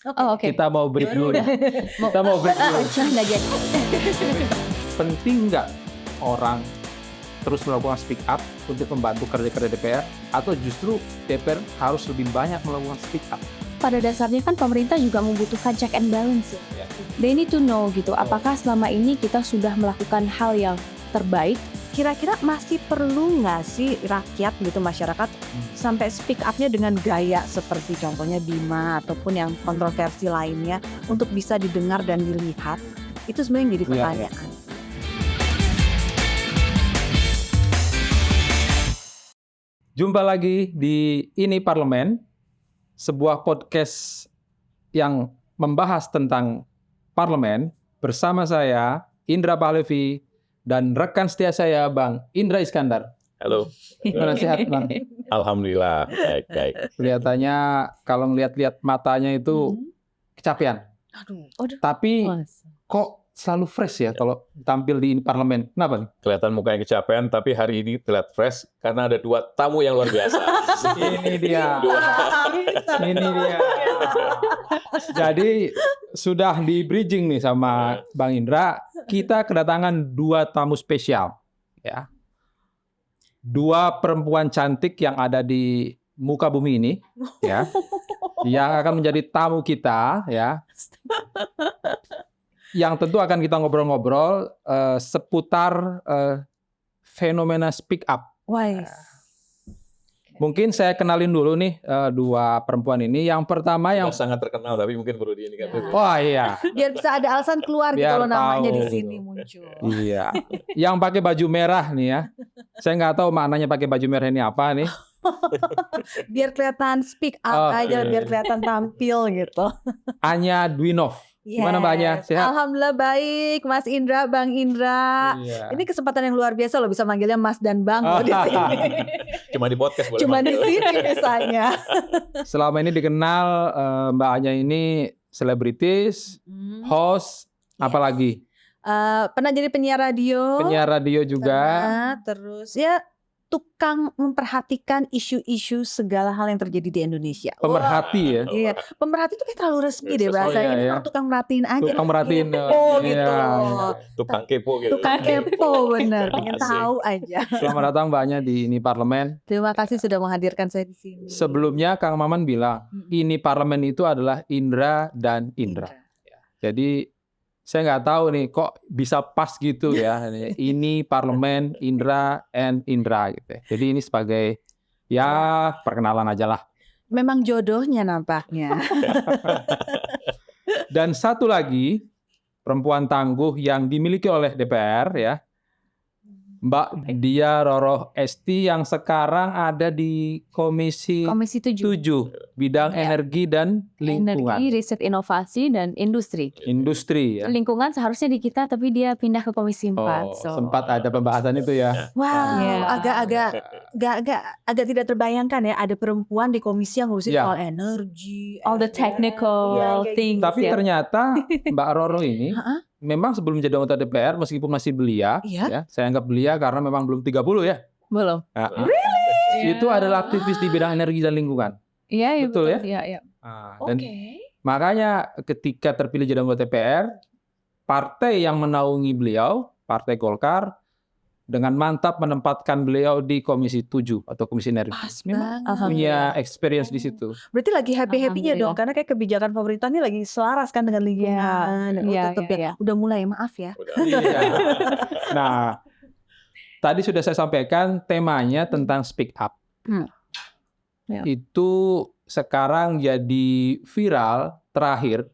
Oh, oke. Kita mau break dulu. Kita mau break dulu. Nggak jadi. Penting nggak orang terus melakukan speak up untuk membantu kerja-kerja DPR, atau justru DPR harus lebih banyak melakukan speak up? Pada dasarnya kan pemerintah juga membutuhkan check and balance ya. They need to know gitu, apakah selama ini kita sudah melakukan hal yang terbaik. Kira-kira masih perlu nggak sih rakyat gitu, masyarakat sampai speak up-nya dengan gaya seperti contohnya Bima ataupun yang kontroversi lainnya untuk bisa didengar dan dilihat? Itu sebenarnya yang jadi pertanyaan. Jumpa lagi di Ini Parlemen, sebuah podcast yang membahas tentang parlemen bersama saya, Indra Pahlevi, dan rekan setia saya, Bang Indra Iskandar. Halo. Gimana, sehat, Bang? Alhamdulillah, baik. Kelihatannya kalau ngeliat-liat matanya itu kecapean. Aduh. Tapi kok selalu fresh ya kalau tampil di Ini Parlemen? Kenapa nih? Kelihatan mukanya kecapean, tapi hari ini terlihat fresh karena ada 2 tamu yang luar biasa. Ini dia. Ini dia. Jadi sudah di bridging nih sama Bang Indra, kita kedatangan 2 tamu spesial, ya. 2 perempuan cantik yang ada di muka bumi ini, ya, yang akan menjadi tamu kita, ya. Yang tentu akan kita ngobrol-ngobrol seputar fenomena speak up. Wah. Mungkin saya kenalin dulu nih 2 perempuan ini. Yang pertama yang sangat terkenal, tapi mungkin perlu diingat dulu. wah iya. Biar bisa ada alasan keluar gitu Biar loh namanya tahu. di sini muncul. Iya. Yang pakai baju merah nih ya. Saya nggak tahu maknanya pakai baju merah ini apa nih. Biar kelihatan speak up aja, biar kelihatan tampil gitu. Anya Dwinov. Gimana Mbak Anya? Sehat? Alhamdulillah baik, Mas Indra, Bang Indra. Iya. Ini kesempatan yang luar biasa loh bisa manggilnya Mas dan Bang loh di sini. Cuma di podcast boleh. Cuma di manggil. sini misalnya. Selama ini dikenal Mbak Anya ini selebritis, host, apalagi Pernah jadi penyiar radio. penyiar radio juga. Pernah, terus ya tukang memperhatikan isu-isu segala hal yang terjadi di Indonesia. Pemerhati ya. Iya, pemerhati itu kayak terlalu resmi deh Oh, bahasanya. iya, Ini iya. orang tukang merhatiin aja. Tukang merhatiin. Oh Iya, gitu. iya. Tukang kepo gitu. Tukang kepo bener, pengen Asik. tahu aja. Selamat datang Mbak Anya di Ini Parlemen. Terima kasih sudah menghadirkan saya di sini. Sebelumnya Kang Maman bilang, Ini Parlemen itu adalah Indra dan Indra. Jadi saya nggak tahu nih kok bisa pas gitu ya. Ini Parlemen Indra and Indra gitu. Jadi ini sebagai ya perkenalan aja lah. Memang jodohnya nampaknya. Dan satu lagi perempuan tangguh yang dimiliki oleh DPR ya, Mbak Dia Roroh Esti yang sekarang ada di Komisi Komisi 7. 7 bidang Ya. energi dan lingkungan. Energi, riset inovasi, dan industri. Industri ya. Lingkungan seharusnya di kita, tapi dia pindah ke Komisi 4. Sempat ada pembahasan itu ya. Wow, Iya. agak tidak terbayangkan ya ada perempuan di komisi yang ngurusin Iya. soal energi, All the technical Iya, kayak things Tapi ya. ternyata Mbak Roro ini Heeh. memang sebelum jadi anggota DPR meskipun masih belia, Iya. ya, saya anggap belia karena memang belum 30 ya. Belum. Nah, itu adalah aktivis di bidang energi dan lingkungan. Iya, Betul ya? Iya. Nah, Oke. dan makanya ketika terpilih jadi anggota DPR, partai yang menaungi beliau, Partai Golkar, dengan mantap menempatkan beliau di Komisi 7 atau Komisi Energi. Pas Memang banget. punya experience di situ. Berarti lagi happy-happynya dong Alhamdulillah. karena kayak kebijakan pemerintah ini lagi selaras kan dengan lingkungan. Iya, Tetep iya. Udah mulai maaf ya. Iya. Nah, tadi sudah saya sampaikan temanya tentang speak up. Ya. Itu sekarang jadi viral terakhir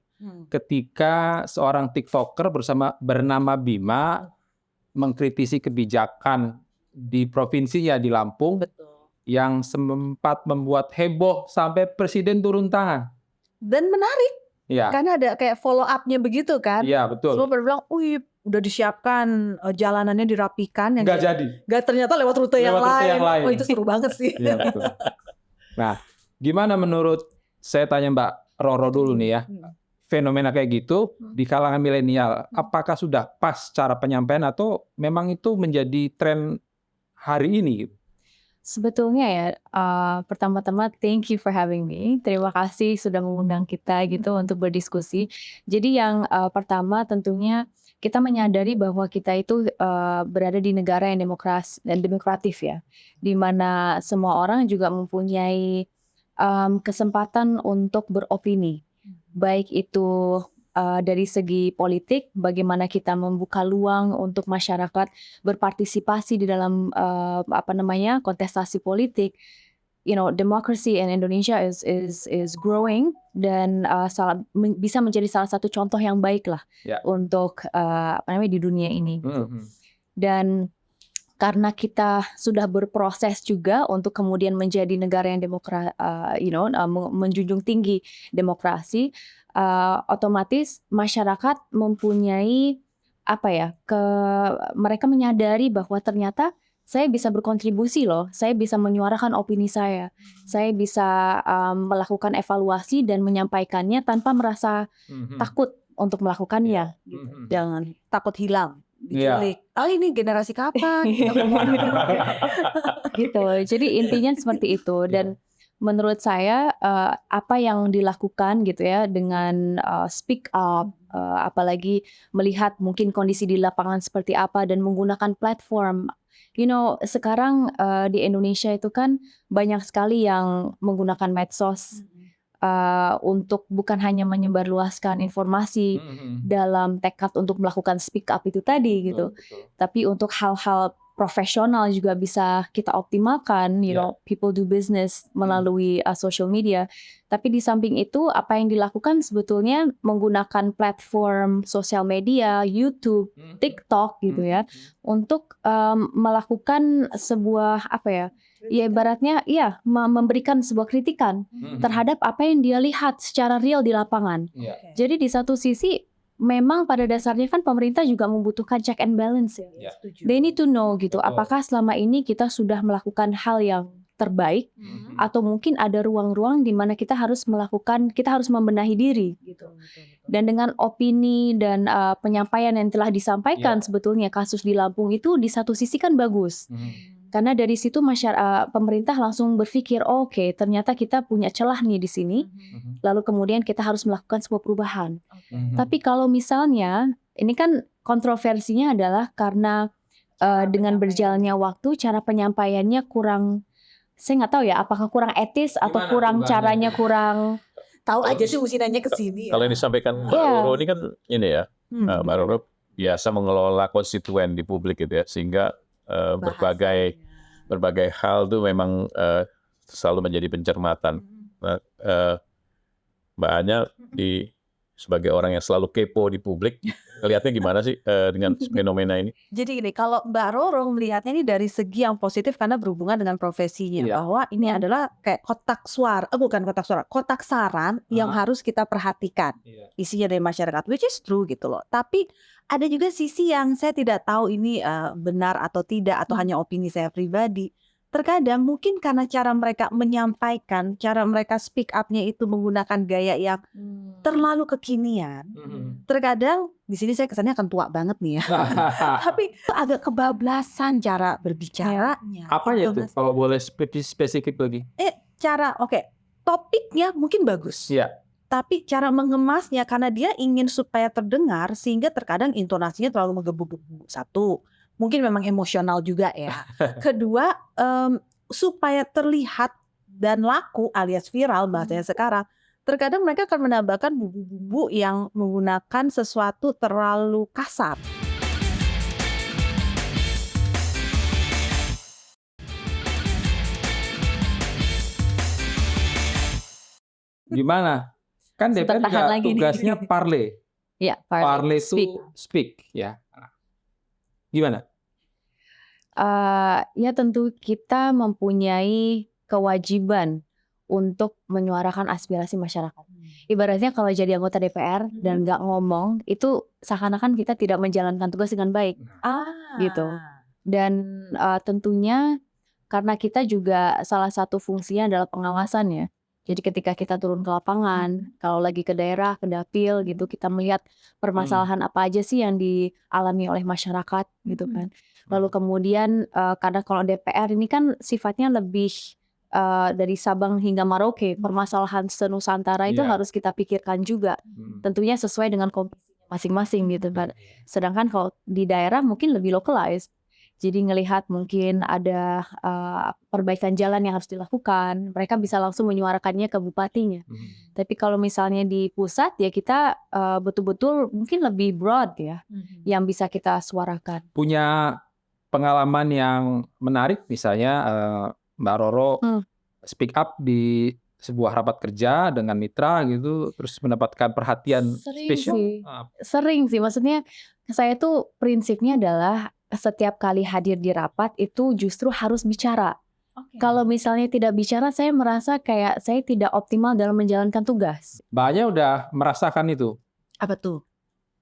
ketika seorang TikToker bernama Bima mengkritisi kebijakan di provinsinya di Lampung Betul. yang sempat membuat heboh sampai presiden turun tangan. Dan menarik Ya, karena ada kayak follow up-nya begitu kan. iya betul. Semua pada bilang, "Wih, udah disiapkan jalanannya dirapikan." Nggak jadi. Nggak, ternyata lewat rute yang Lewat rute lain. yang lain. Oh, itu seru banget sih. Iya betul. Nah, gimana menurut saya tanya Mbak Roro dulu nih ya, fenomena kayak gitu di kalangan milenial, apakah sudah pas cara penyampaian atau memang itu menjadi tren hari ini? Sebetulnya ya, pertama-tama thank you for having me. Terima kasih sudah mengundang kita gitu untuk berdiskusi. Jadi yang pertama tentunya kita menyadari bahwa kita itu berada di negara yang demokratif ya, di mana semua orang juga mempunyai kesempatan untuk beropini, baik itu dari segi politik, bagaimana kita membuka luang untuk masyarakat berpartisipasi di dalam kontestasi politik. Democracy in Indonesia is growing dan bisa menjadi salah satu contoh yang baik lah Ya. untuk di dunia ini. Mhm. Dan karena kita sudah berproses juga untuk kemudian menjadi negara yang menjunjung tinggi demokrasi, otomatis masyarakat mempunyai mereka menyadari bahwa ternyata saya bisa berkontribusi loh, saya bisa menyuarakan opini saya bisa melakukan evaluasi dan menyampaikannya tanpa merasa Mhm. takut untuk melakukannya. Gitu. Mhm. Jangan takut hilang, Iya. diculik. Oh ini generasi kapan? Gitu. Jadi intinya seperti itu. Dan menurut saya apa yang dilakukan gitu ya dengan speak up, apalagi melihat mungkin kondisi di lapangan seperti apa dan menggunakan platform. Sekarang di Indonesia itu kan banyak sekali yang menggunakan medsos untuk bukan hanya menyebarluaskan informasi Mhm. dalam tekad untuk melakukan speak up itu tadi gitu. Betul. Tapi untuk hal-hal profesional juga bisa kita optimalkan, people do business melalui social media. Tapi di samping itu apa yang dilakukan sebetulnya menggunakan platform sosial media, YouTube, TikTok gitu ya, untuk melakukan sebuah ibaratnya memberikan sebuah kritikan terhadap apa yang dia lihat secara real di lapangan. Iya. Jadi di satu sisi memang pada dasarnya kan pemerintah juga membutuhkan check and balance ya. Ya. They need to know gitu, Betul. apakah selama ini kita sudah melakukan hal yang terbaik atau mungkin ada ruang-ruang di mana kita harus membenahi diri gitu. Dan dengan opini dan penyampaian yang telah disampaikan sebetulnya kasus di Lampung itu di satu sisi kan bagus. Karena dari situ pemerintah langsung berpikir, oke, ternyata kita punya celah nih di sini. Lalu kemudian kita harus melakukan sebuah perubahan. Tapi kalau misalnya ini kan kontroversinya adalah karena dengan berjalannya waktu cara penyampaiannya kurang, saya nggak tahu ya apakah kurang etis atau Gimana kurang perubahannya? caranya kurang. Tahu aja sih mesti nanya ke sini. Kalau yang disampaikan Mbak Iya. Roro ini kan ini ya, Mbak Roro biasa mengelola konstituen di publik gitu ya, sehingga berbagai hal tuh memang selalu menjadi pencermatan. Nah, Mbak Anya sebagai orang yang selalu kepo di publik, ngelihatnya gimana sih dengan fenomena ini? Jadi gini, kalau Mbak Roro melihatnya ini dari segi yang positif karena berhubungan dengan profesinya, Iya. bahwa ini adalah kayak kotak saran yang harus kita perhatikan Iya. isinya dari masyarakat, which is true gitu loh. Tapi ada juga sisi yang saya tidak tahu ini benar atau tidak atau hanya opini saya pribadi. Terkadang mungkin karena cara mereka menyampaikan, cara mereka speak up-nya itu menggunakan gaya yang terlalu kekinian. Terkadang di sini saya kesannya akan tua banget nih ya. Tapi agak kebablasan cara berbicaranya. Apa ya gitu. tuh? Kalau boleh spesifik lagi. Topiknya mungkin bagus. Iya. Tapi cara mengemasnya karena dia ingin supaya terdengar sehingga terkadang intonasinya terlalu menggebu-gebu. Satu, mungkin memang emosional juga ya. Kedua, supaya terlihat dan laku alias viral bahasanya sekarang, terkadang mereka akan menambahkan bumbu-bumbu yang menggunakan sesuatu terlalu kasar. Gimana? Kan DPR Tahan juga lagi nih. tugasnya parle. Ya, Parle speak. itu speak ya. Gimana? Ya tentu kita mempunyai kewajiban untuk menyuarakan aspirasi masyarakat. Ibaratnya kalau jadi anggota DPR dan nggak ngomong, itu seakan-akan kita tidak menjalankan tugas dengan baik. Gitu. Dan tentunya karena kita juga salah satu fungsinya adalah pengawasan ya. Jadi ketika kita turun ke lapangan, kalau lagi ke daerah, ke dapil gitu, kita melihat permasalahan apa aja sih yang dialami oleh masyarakat gitu kan. Lalu kemudian karena kalau DPR ini kan sifatnya lebih dari Sabang hingga Merauke, permasalahan senusantara itu Iya. harus kita pikirkan juga. Tentunya sesuai dengan komposisinya masing-masing gitu kan. Sedangkan kalau di daerah mungkin lebih localized. Jadi ngelihat mungkin ada perbaikan jalan yang harus dilakukan, mereka bisa langsung menyuarakannya ke bupatinya. Tapi kalau misalnya di pusat ya kita betul-betul mungkin lebih broad ya, yang bisa kita suarakan. Punya pengalaman yang menarik misalnya Mbak Roro speak up di sebuah rapat kerja dengan mitra gitu, terus mendapatkan perhatian spesial. Sering sih, maksudnya saya tuh prinsipnya adalah setiap kali hadir di rapat itu justru harus bicara. Kalau misalnya tidak bicara, saya merasa kayak saya tidak optimal dalam menjalankan tugas. Mbaknya udah merasakan itu. Apa tuh?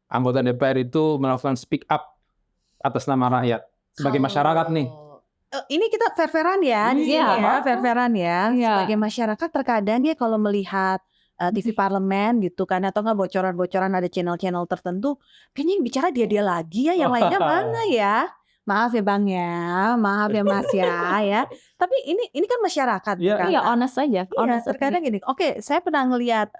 Anggota DPR itu melakukan speak up atas nama rakyat sebagai masyarakat nih. Ini kita fair-fairan ya, di sini ya, fair-fairan ya. Sebagai masyarakat terkadang dia kalau melihat TV parlemen gitu kan, atau nggak bocoran-bocoran ada channel-channel tertentu, kayaknya yang bicara dia lagi ya, yang lainnya mana ya? Maaf ya Bang ya, maaf ya Mas ya. Tapi ini kan masyarakat. Iya, honest aja. Honest. Terkadang gini, oke, saya pernah ngelihat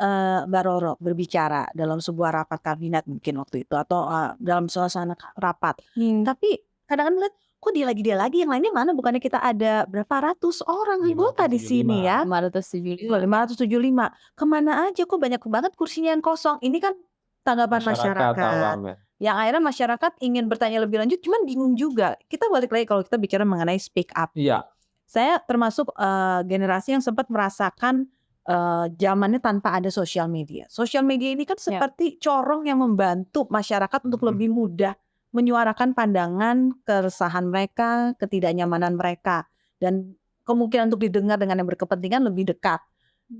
Mbak Roro berbicara dalam sebuah rapat kabinet mungkin waktu itu, atau dalam suasana rapat. Tapi kadang-kadang lihat, kok dia lagi yang lainnya mana? Bukannya kita ada berapa ratus orang anggota di sini ya? 575. 575. Kemana aja kok banyak banget kursinya yang kosong? Ini kan tanggapan masyarakat. awam ya. Yang akhirnya masyarakat ingin bertanya lebih lanjut, cuman bingung juga. Kita balik lagi kalau kita bicara mengenai speak up. Iya. Saya termasuk generasi yang sempat merasakan zamannya tanpa ada sosial media. Sosial media ini kan seperti corong yang membantu masyarakat untuk lebih mudah menyuarakan pandangan, keresahan mereka, ketidaknyamanan mereka, dan kemungkinan untuk didengar dengan yang berkepentingan lebih dekat.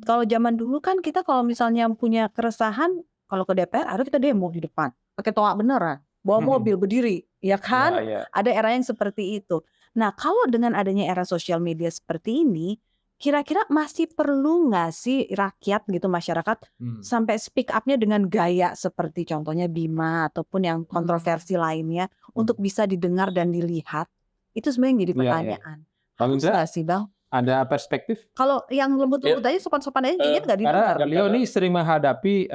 Kalau zaman dulu kan kita kalau misalnya punya keresahan, kalau ke DPR ada kita demo di depan, pakai toa beneran, bawa mobil berdiri, ya kan? Ada era yang seperti itu. Nah, kalau dengan adanya era sosial media seperti ini, kira-kira masih perlu nggak sih rakyat gitu, masyarakat sampai speak up-nya dengan gaya seperti contohnya Bima ataupun yang kontroversi lainnya untuk bisa didengar dan dilihat? Itu sebenarnya yang jadi pertanyaan. Kalau Nggak sih Bang? ada perspektif? Kalau yang lembut-lembut aja, sopan-sopan aja kayaknya nggak Karena didengar. beliau ini sering menghadapi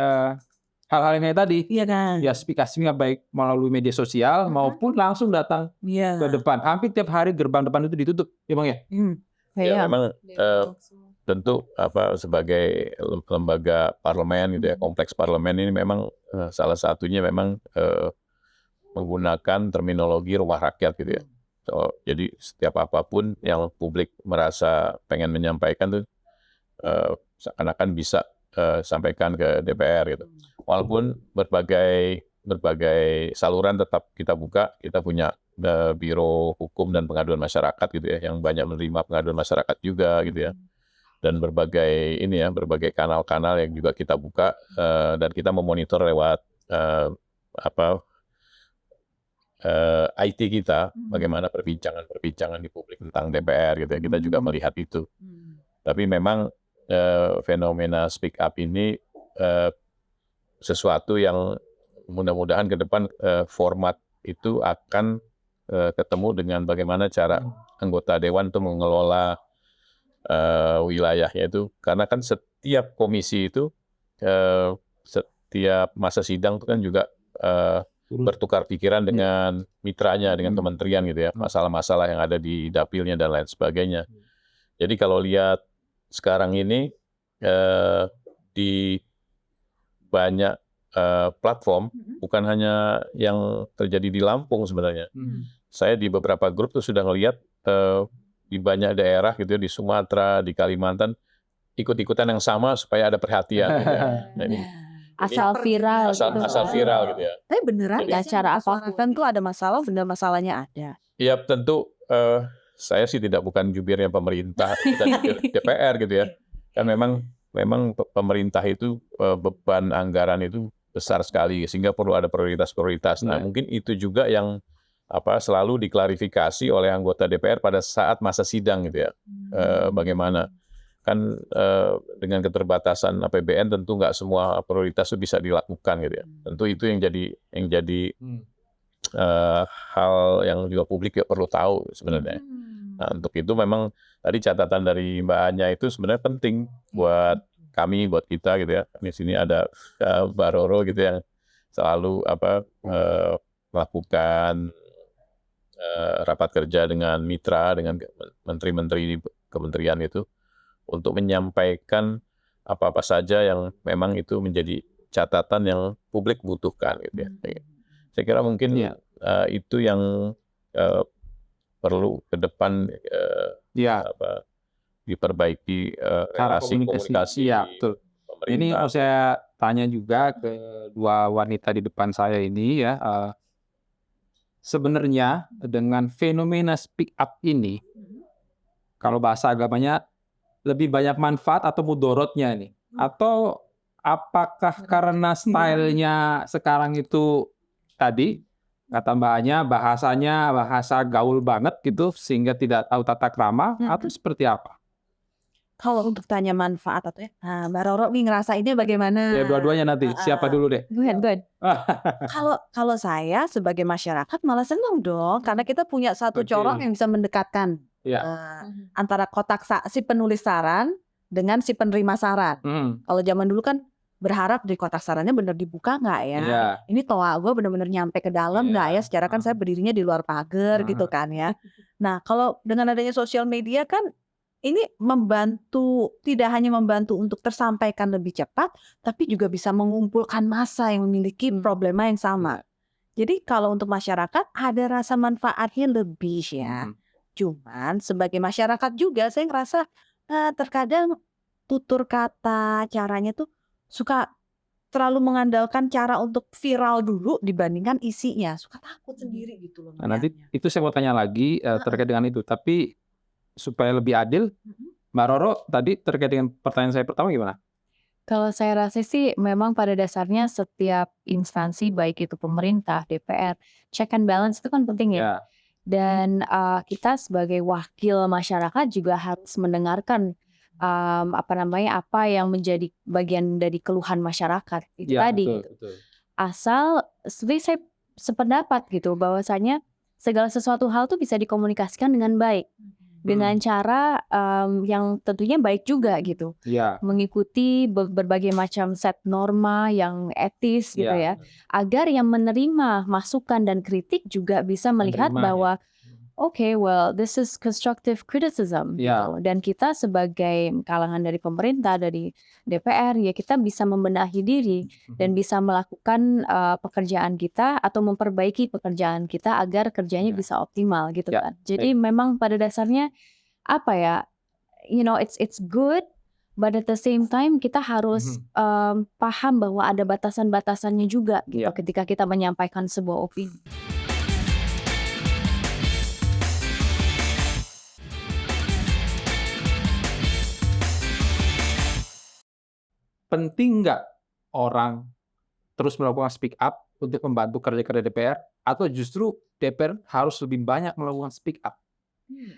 hal-hal yang kayak tadi. Iya kan? Ya speak-up baik melalui media sosial maupun langsung datang ke depan. Hampir tiap hari gerbang depan itu ditutup, ya Bang ya? Ya memang tentu sebagai lembaga parlemen gitu ya, kompleks parlemen ini memang salah satunya memang menggunakan terminologi rumah rakyat gitu ya. Jadi setiap apapun yang publik merasa pengen menyampaikan tuh seakan-akan bisa sampaikan ke DPR gitu. Walaupun berbagai saluran tetap kita buka, kita punya Biro Hukum dan Pengaduan Masyarakat gitu ya, yang banyak menerima pengaduan masyarakat juga gitu ya, dan berbagai kanal-kanal yang juga kita buka, dan kita memonitor lewat IT kita, bagaimana perbincangan di publik tentang DPR gitu ya, kita juga melihat itu. Tapi memang fenomena speak up ini sesuatu yang mudah-mudahan ke depan format itu akan ketemu dengan bagaimana cara anggota dewan itu mengelola wilayahnya itu, karena kan setiap komisi itu setiap masa sidang itu kan juga bertukar pikiran dengan mitranya, dengan kementerian gitu ya, masalah-masalah yang ada di dapilnya dan lain sebagainya. Jadi kalau lihat sekarang ini di banyak platform, bukan hanya yang terjadi di Lampung sebenarnya. Saya di beberapa grup tuh sudah ngelihat di banyak daerah gitu ya, di Sumatera, di Kalimantan, ikut-ikutan yang sama supaya ada perhatian. Gitu ya. Nah, asal viral asal viral gitu ya. Tapi beneran Jadi, nggak cara apapun tuh ada masalah, bener masalahnya ada. Ya tentu saya sih bukan jubirnya pemerintah dan DPR gitu ya. Kan memang pemerintah itu beban anggaran itu besar sekali, sehingga perlu ada prioritas-prioritas. Nah, mungkin itu juga yang selalu diklarifikasi oleh anggota DPR pada saat masa sidang gitu ya. Bagaimana kan dengan keterbatasan APBN tentu nggak semua prioritas itu bisa dilakukan gitu ya. Tentu itu yang jadi hal yang juga publik ya perlu tahu sebenarnya. Nah, untuk itu memang tadi catatan dari Mbak Anya itu sebenarnya penting buat kami, buat kita gitu ya. Di sini ada Mbak Roro gitu yang selalu melakukan rapat kerja dengan mitra, dengan menteri-menteri di kementerian itu untuk menyampaikan apa-apa saja yang memang itu menjadi catatan yang publik butuhkan gitu ya. Saya kira mungkin itu yang perlu ke depan Ya, diperbaiki cara relasi komunikasi ya betul. Ini pemerintah. mau saya tanya juga ke dua wanita di depan saya ini ya. Sebenarnya dengan fenomena speak up ini, kalau bahasa agamanya lebih banyak manfaat atau mudorotnya nih? Atau apakah karena stylenya sekarang itu tadi kata Mbaknya bahasanya bahasa gaul banget gitu sehingga tidak tahu tata krama atau seperti apa? Kalau untuk tanya manfaat atau ya, nah Mbak Roro nih ngerasainnya bagaimana? Ya dua-duanya nanti. Siapa dulu deh? Go ahead, go ahead. Kalau saya sebagai masyarakat malah senang dong, karena kita punya satu Oke. corong yang bisa mendekatkan Ya. antara si penulis saran dengan si penerima saran. Kalau zaman dulu kan berharap di kotak sarannya benar dibuka nggak ya? Iya. Ini toa gue benar-benar nyampe ke dalam nggak ya? Secara kan saya berdirinya di luar pagar gitu kan ya. Nah kalau dengan adanya sosial media kan ini membantu, tidak hanya membantu untuk tersampaikan lebih cepat, tapi juga bisa mengumpulkan massa yang memiliki problema yang sama. Jadi kalau untuk masyarakat ada rasa manfaatnya lebih ya. Cuman sebagai masyarakat juga saya ngerasa terkadang tutur kata, caranya tuh suka terlalu mengandalkan cara untuk viral dulu dibandingkan isinya. Suka takut sendiri gitu loh. Nah, nanti ngeliatnya. itu saya mau tanya lagi terkait dengan itu. Tapi supaya lebih adil, Mbak Roro tadi terkait dengan pertanyaan saya pertama gimana? Kalau saya rasa sih memang pada dasarnya setiap instansi baik itu pemerintah, DPR, check and balance itu kan penting ya. Ya. Dan kita sebagai wakil masyarakat juga harus mendengarkan apa yang menjadi bagian dari keluhan masyarakat itu Ya, tadi. betul, Gitu. betul. Asal seperti saya sependapat gitu bahwasanya segala sesuatu hal tuh bisa dikomunikasikan dengan baik. Dengan cara yang tentunya baik juga gitu. Ya. Mengikuti berbagai macam set norma yang etis gitu ya. Agar yang menerima masukan dan kritik juga bisa melihat Menerima, bahwa okay, well, this is constructive criticism gitu. Dan kita sebagai kalangan dari pemerintah, dari DPR, ya kita bisa membenahi diri dan bisa melakukan pekerjaan kita atau memperbaiki pekerjaan kita agar kerjanya bisa optimal gitu Ya, kan. Jadi memang pada dasarnya apa ya, it's good, but at the same time kita harus paham bahwa ada batasan-batasannya juga gitu Ya. ketika kita menyampaikan sebuah opini. Penting nggak orang terus melakukan speak up untuk membantu kerja-kerja DPR atau justru DPR harus lebih banyak melakukan speak up?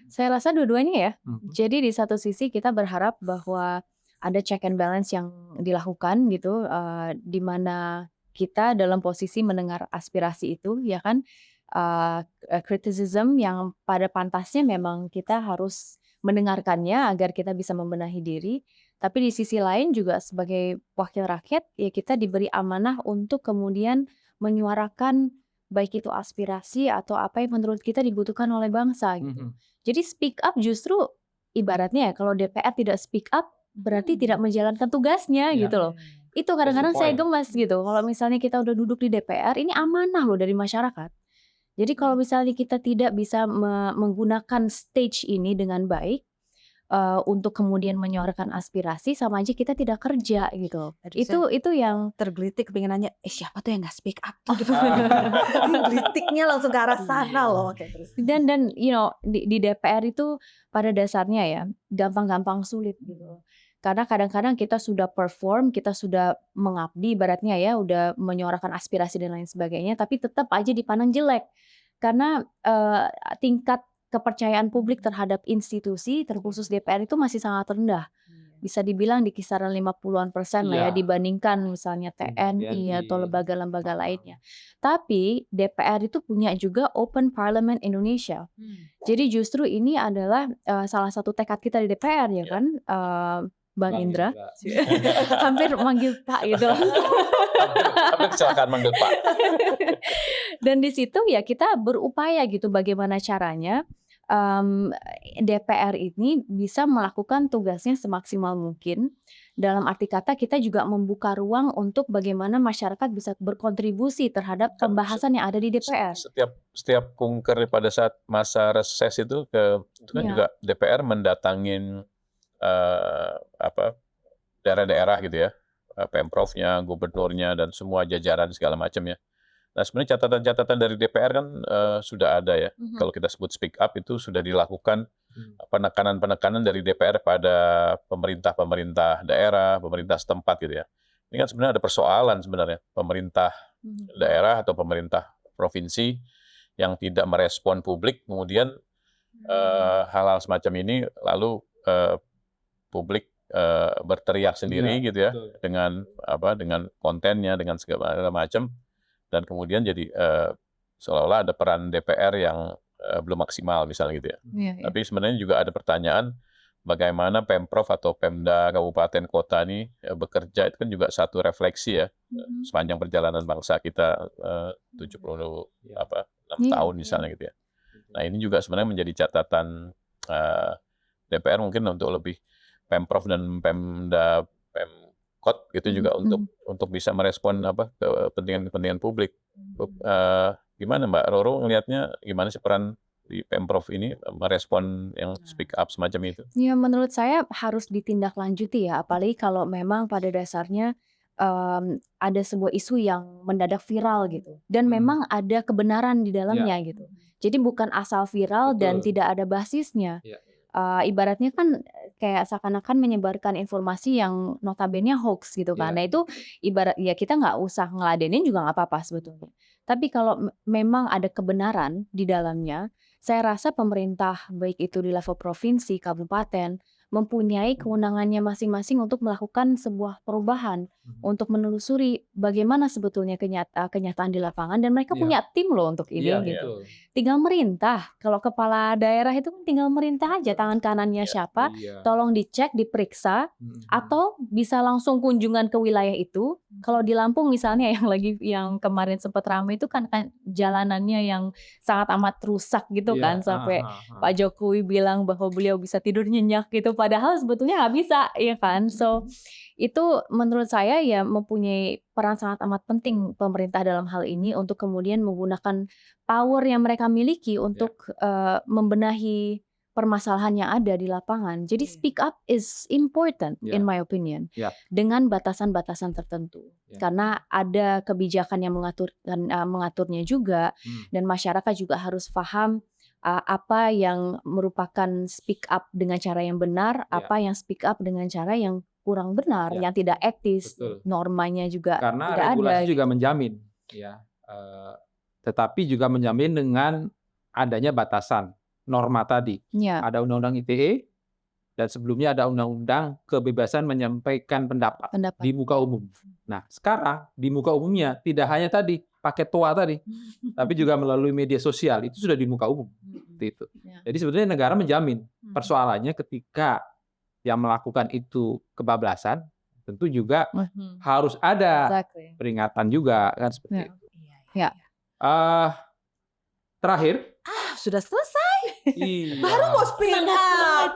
Saya rasa dua-duanya ya. Jadi di satu sisi kita berharap bahwa ada check and balance yang dilakukan gitu, di mana kita dalam posisi mendengar aspirasi itu ya kan, criticism yang pada pantasnya memang kita harus mendengarkannya agar kita bisa membenahi diri. Tapi di sisi lain juga sebagai wakil rakyat ya kita diberi amanah untuk kemudian menyuarakan baik itu aspirasi atau apa yang menurut kita dibutuhkan oleh bangsa gitu. Jadi speak up justru ibaratnya ya kalau DPR tidak speak up berarti tidak menjalankan tugasnya gitu loh. Itu kadang-kadang saya gemas gitu. Kalau misalnya kita udah duduk di DPR, ini amanah loh dari masyarakat. Jadi kalau misalnya kita tidak bisa menggunakan stage ini dengan baik untuk kemudian menyuarakan aspirasi, sama aja kita tidak kerja gitu. Itu yang tergelitik pengen nanya, siapa tuh yang nggak speak up tuh gitu. Gelitiknya langsung ke arah sana loh. Terus. Dan di DPR itu pada dasarnya ya gampang-gampang sulit gitu. Karena kadang-kadang kita sudah perform, kita sudah mengabdi ibaratnya ya, udah menyuarakan aspirasi dan lain sebagainya, tapi tetap aja dipandang jelek. Karena tingkat kepercayaan publik terhadap institusi, terkhusus DPR itu masih sangat rendah. bisa dibilang di kisaran 50-an% lah ya Iya. dibandingkan misalnya TNI atau TNI. lembaga-lembaga lainnya. Tapi DPR itu punya juga Open Parliament Indonesia. Jadi justru ini adalah salah satu tekad kita di DPR ya kan, Bang Indra. Hampir manggil Pak gitu. Hampir kecelakaan manggil Pak. Dan di situ ya kita berupaya gitu bagaimana caranya DPR ini bisa melakukan tugasnya semaksimal mungkin. Dalam arti kata kita juga membuka ruang untuk bagaimana masyarakat bisa berkontribusi terhadap Kan pembahasan yang ada di DPR. Setiap kunker pada saat masa reses itu kan Iya. juga DPR mendatangin daerah-daerah gitu ya, Pemprovnya, gubernurnya dan semua jajaran segala macam ya. Nah sebenarnya catatan-catatan dari DPR kan sudah ada ya. Kalau kita sebut speak up itu sudah dilakukan penekanan-penekanan dari DPR pada pemerintah daerah, pemerintah setempat gitu ya. Ini kan sebenarnya ada persoalan sebenarnya pemerintah daerah atau pemerintah provinsi yang tidak merespon publik, kemudian hal-hal semacam ini lalu publik berteriak sendiri Iya, gitu ya, betul. dengan kontennya, dengan segala macam, dan kemudian jadi seolah-olah ada peran DPR yang belum maksimal misalnya gitu ya. Iya, iya. Tapi sebenarnya juga ada pertanyaan bagaimana Pemprov atau Pemda kabupaten kota ini bekerja, itu kan juga satu refleksi ya sepanjang perjalanan bangsa kita 76 Iya, tahun misalnya gitu ya. Nah ini juga sebenarnya menjadi catatan DPR mungkin untuk lebih Pemprov dan Pemda Pemkot gitu juga untuk bisa merespon kepentingan publik. Gimana Mbak Roro ngelihatnya, gimana sih peran di Pemprov ini merespon yang speak up semacam itu? Ya menurut saya harus ditindaklanjuti ya, apalagi kalau memang pada dasarnya ada sebuah isu yang mendadak viral gitu, dan memang ada kebenaran di dalamnya gitu. Jadi bukan asal viral dan Betul. tidak ada basisnya. Iya. Ibaratnya kan kayak seakan-akan menyebarkan informasi yang notabene hoax gitu kan. Iya. Nah itu ibarat ya kita nggak usah ngeladenin juga nggak apa-apa sebetulnya. Tapi kalau memang ada kebenaran di dalamnya, saya rasa pemerintah baik itu di level provinsi, kabupaten mempunyai kewenangannya masing-masing untuk melakukan sebuah perubahan, untuk menelusuri bagaimana sebetulnya kenyataan di lapangan, dan mereka Iya. punya tim loh untuk ini Iya, gitu. betul. Tinggal merintah. Kalau kepala daerah itu kan tinggal merintah aja, tangan kanannya siapa, Iya. tolong dicek, diperiksa, atau bisa langsung kunjungan ke wilayah itu. Kalau di Lampung misalnya yang kemarin sempat ramai itu kan jalanannya yang sangat amat rusak gitu Iya, kan, sampai Pak Jokowi bilang bahwa beliau bisa tidur nyenyak gitu, padahal sebetulnya nggak bisa, ya kan? So itu menurut saya ya mempunyai peran sangat amat penting pemerintah dalam hal ini untuk kemudian menggunakan power yang mereka miliki untuk membenahi permasalahan yang ada di lapangan. Jadi speak up is important in my opinion, dengan batasan-batasan tertentu. Karena ada kebijakan yang mengaturnya juga, dan masyarakat juga harus paham apa yang merupakan speak up dengan cara yang benar, apa yang speak up dengan cara yang kurang benar, yang tidak etis, Betul. normanya juga Karena tidak regulasi ada. juga menjamin, ya, tetapi juga menjamin dengan adanya batasan norma tadi. Ya. Ada Undang-Undang ITE dan sebelumnya ada Undang-Undang kebebasan menyampaikan pendapat di muka umum. Nah, sekarang di muka umumnya tidak hanya tadi pakai toa tadi, tapi juga melalui media sosial, itu sudah di muka umum. Seperti itu. Jadi sebetulnya negara menjamin. Persoalannya ketika yang melakukan itu kebablasan, tentu juga harus ada peringatan juga kan seperti itu. Ya. Terakhir, Sudah selesai. iya. Baru mau speak up.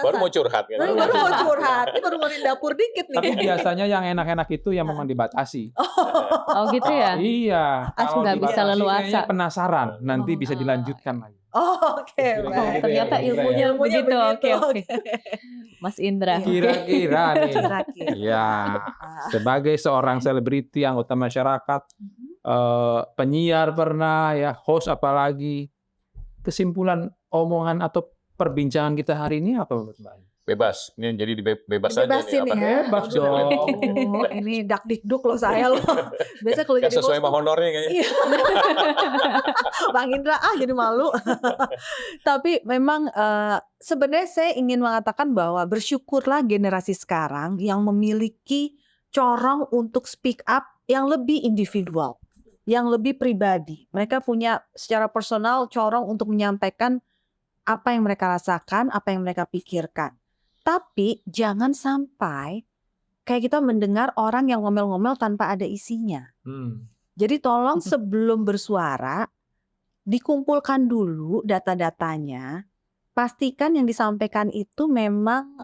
Baru mau curhat kan? Baru mau curhat. Ini baru mau di dapur dikit nih. Tapi biasanya yang enak-enak itu yang memang dibatasi. Oh gitu ya? Iya. Aku nggak bisa dibatasi leluasa. kayaknya penasaran, nanti bisa dilanjutkan lagi. Oh, oke. Kira-kira Ternyata gitu ya, ilmunya begitu. Oke. Mas Indra. Kira-kira nih. Kira-kira. Ya, sebagai seorang selebriti, anggota masyarakat, penyiar pernah ya, host apalagi, kesimpulan omongan atau perbincangan kita hari ini apa menurut Mbak? bebas. Ini jadi bebas aja nih. Dibebasin Apa? ya. Bebas dong. Oh, ini dakdikduk loh saya loh. Biasa kalau Gak jadi sesuai host sama tuh, honornya kayaknya. iya. Bang Indra jadi malu. Tapi memang sebenarnya saya ingin mengatakan bahwa bersyukurlah generasi sekarang yang memiliki corong untuk speak up yang lebih individual, yang lebih pribadi. Mereka punya secara personal corong untuk menyampaikan apa yang mereka rasakan, apa yang mereka pikirkan. Tapi jangan sampai kayak kita mendengar orang yang ngomel-ngomel tanpa ada isinya. Jadi tolong sebelum bersuara, dikumpulkan dulu data-datanya. Pastikan yang disampaikan itu memang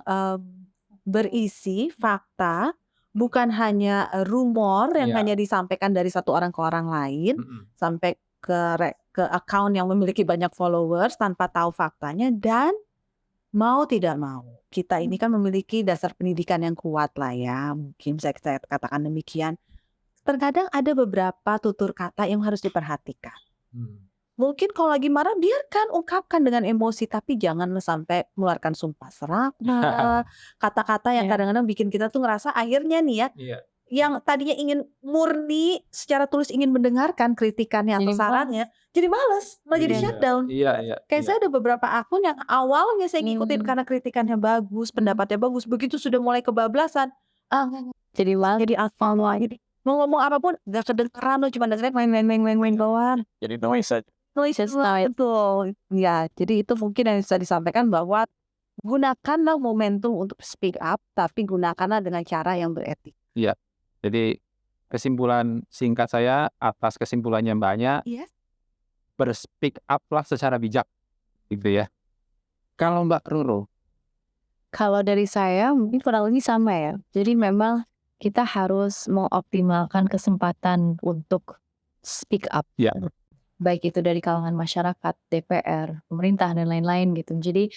berisi fakta, bukan hanya rumor yang Iya. hanya disampaikan dari satu orang ke orang lain, sampai ke account yang memiliki banyak followers tanpa tahu faktanya. Dan mau tidak mau, kita ini kan memiliki dasar pendidikan yang kuat lah ya, mungkin saya katakan demikian. Terkadang ada beberapa tutur kata yang harus diperhatikan. Mungkin kalau lagi marah, biarkan ungkapkan dengan emosi, tapi jangan sampai mengeluarkan sumpah serapah, kata-kata yang Iya. kadang-kadang bikin kita tuh ngerasa akhirnya nih ya, Iya. yang tadinya ingin murni secara tulus ingin mendengarkan kritikannya atau Jadi sarannya, jadi malas, malah jadi Iya. shutdown. Iya. Kayak saya ada beberapa akun yang awalnya saya ngikutin karena kritikannya bagus, pendapatnya bagus, begitu sudah mulai kebablasan, Jadi malah jadi unfollow aja. Mau ngomong apapun gak kedengeran loh, cuma dengerin main doang. Jadi noise aja. Just now it- Betul. Ya, jadi itu mungkin yang bisa disampaikan bahwa gunakanlah momentum untuk speak up, tapi gunakanlah dengan cara yang beretik. Jadi kesimpulan singkat saya atas kesimpulannya Mbaknya, Iya. berspeak up lah secara bijak, gitu ya. Kalau Mbak Roro, Kalau dari saya mungkin kurang lebih sama ya. Jadi memang kita harus mengoptimalkan kesempatan untuk speak up. Ya. Baik itu dari kalangan masyarakat, DPR, pemerintah dan lain-lain gitu. Jadi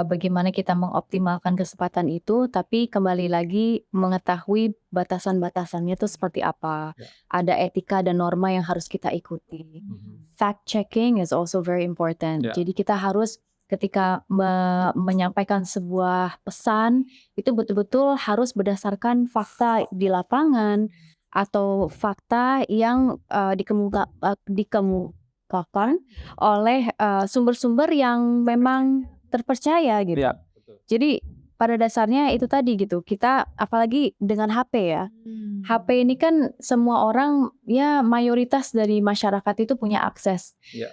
bagaimana kita mengoptimalkan kesempatan itu, tapi kembali lagi mengetahui batasan-batasannya itu seperti apa. Ya. Ada etika dan norma yang harus kita ikuti. Fact checking is also very important. Ya. Jadi kita harus ketika menyampaikan sebuah pesan itu betul-betul harus berdasarkan fakta di lapangan atau fakta yang dikemukakan oleh sumber-sumber yang memang terpercaya gitu. ya, betul. Jadi pada dasarnya itu tadi gitu. Kita apalagi dengan HP ya. HP ini kan semua orang ya mayoritas dari masyarakat itu punya akses. Iya.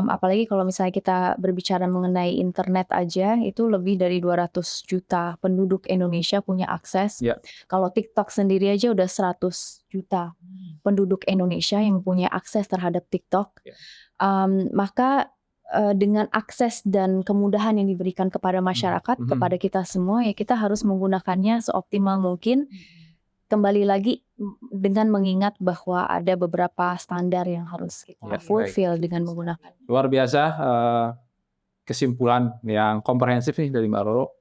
Apalagi kalau misalnya kita berbicara mengenai internet aja itu lebih dari 200 juta penduduk Indonesia punya akses. Iya. Kalau TikTok sendiri aja udah 100 juta penduduk Indonesia yang punya akses terhadap TikTok. Iya. Maka dengan akses dan kemudahan yang diberikan kepada masyarakat, kepada kita semua ya kita harus menggunakannya seoptimal mungkin. Kembali lagi dengan mengingat bahwa ada beberapa standar yang harus kita Ya, fulfill dengan menggunakan. Luar biasa kesimpulan yang komprehensif nih dari Mbak Roro.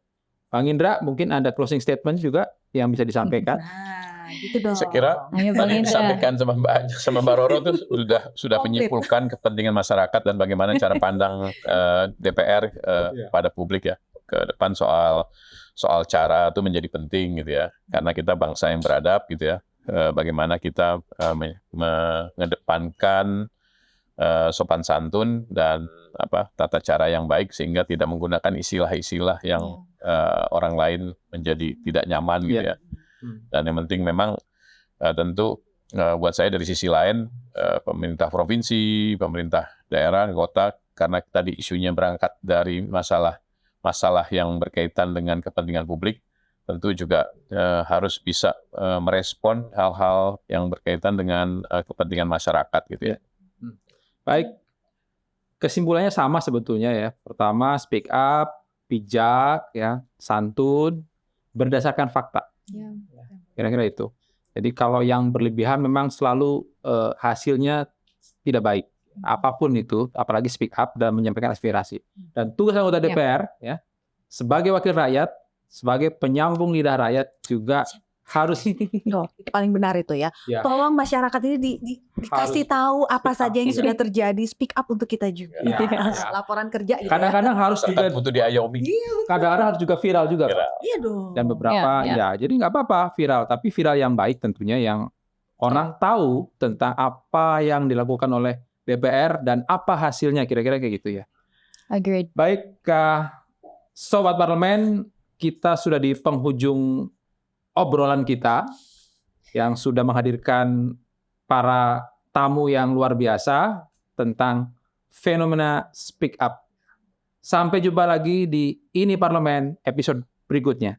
Bang Indra, mungkin ada closing statement juga yang bisa disampaikan. Nah, gitu dong. Saya kira Ayo Bang yang Indra. disampaikan sama Mbak Roro itu sudah Komplit. menyimpulkan kepentingan masyarakat dan bagaimana cara pandang DPR pada publik ya ke depan soal cara itu menjadi penting gitu ya, karena kita bangsa yang beradab gitu ya. Bagaimana kita mengedepankan sopan santun dan tata cara yang baik sehingga tidak menggunakan istilah-istilah yang orang lain menjadi tidak nyaman gitu ya. Dan yang penting memang tentu buat saya dari sisi lain pemerintah provinsi, pemerintah daerah, kota, karena tadi isunya berangkat dari masalah yang berkaitan dengan kepentingan publik, tentu juga harus bisa merespon hal-hal yang berkaitan dengan kepentingan masyarakat gitu ya. Baik, kesimpulannya sama sebetulnya ya. Pertama, speak up, bijak, ya, santun, berdasarkan fakta. Kira-kira itu. Jadi kalau yang berlebihan memang selalu hasilnya tidak baik. Apapun itu, apalagi speak up dan menyampaikan aspirasi. Dan tugas anggota DPR ya, sebagai wakil rakyat, sebagai penyambung lidah rakyat juga harus Oh, itu paling benar itu ya. ya, Tolong masyarakat ini dikasih tahu apa speak up. saja yang Iya. sudah terjadi, speak up untuk kita juga. Iya, iya. Laporan kerja gitu ya. Kadang-kadang harus juga Tetap butuh diayomi. kadang-kadang harus juga viral juga. Pak. Viral. Iya dong. Dan beberapa Iya, ya, jadi nggak apa-apa viral, tapi viral yang baik tentunya yang orang tahu tentang apa yang dilakukan oleh DPR dan apa hasilnya kira-kira kayak gitu ya. Agreed. Baik, Sobat Parlemen, kita sudah di penghujung obrolan kita yang sudah menghadirkan para tamu yang luar biasa tentang fenomena speak up. Sampai jumpa lagi di Ini Parlemen episode berikutnya.